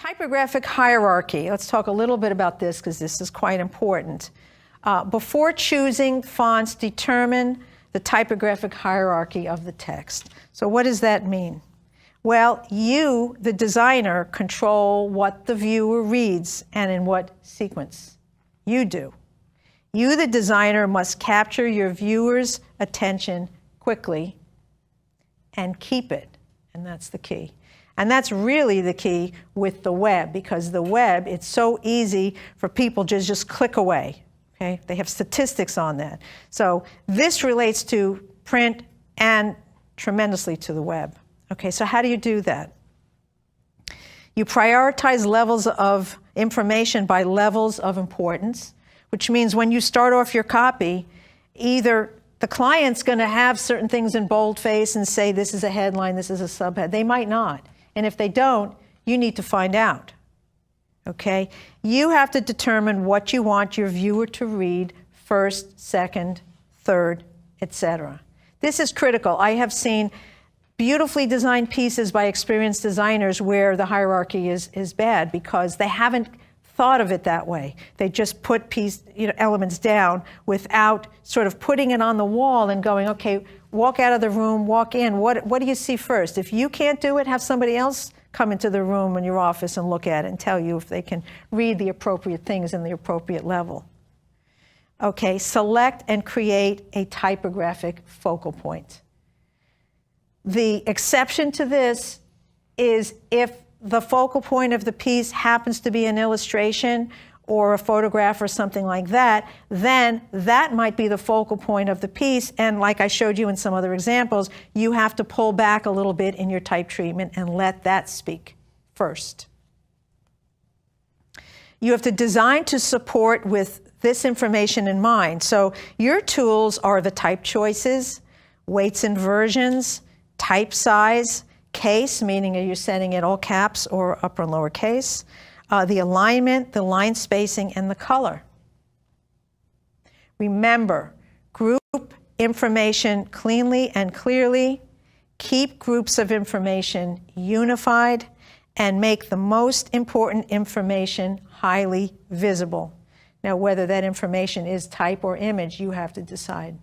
Typographic hierarchy. Let's talk a little bit about this because this is quite important. Before choosing fonts, determine the typographic hierarchy of the text. So what does that mean? Well, you, the designer, control what the viewer reads and in what sequence. You do. You, the designer, must capture your viewer's attention quickly and keep it, and that's the key. And that's really the key with the web, because the web, it's so easy for people to just click away, okay? They have statistics on that. So this relates to print and tremendously to the web. Okay, so how do you do that? You prioritize levels of information by levels of importance, which means when you start off your copy, either the client's going to have certain things in boldface and say this is a headline, this is a subhead. They might not. And if they don't, you need to find out. Okay? You have to determine what you want your viewer to read first, second, third, etc. This is critical. I have seen beautifully designed pieces by experienced designers where the hierarchy is bad because they haven't thought of it that way. They just put elements down without sort of putting it on the wall and going, okay, walk out of the room, walk in. What do you see first? If you can't do it, have somebody else come into the room in your office and look at it and tell you if they can read the appropriate things in the appropriate level. Okay, select and create a typographic focal point. The exception to this is if the focal point of the piece happens to be an illustration or a photograph or something like that, then that might be the focal point of the piece. And like I showed you in some other examples, you have to pull back a little bit in your type treatment and let that speak first. You have to design to support with this information in mind. So your tools are the type choices, weights and versions, type size, case, meaning are you setting it all caps or upper and lower case, the alignment, the line spacing, and the color. Remember, group information cleanly and clearly, keep groups of information unified, and make the most important information highly visible. Now, whether that information is type or image, you have to decide.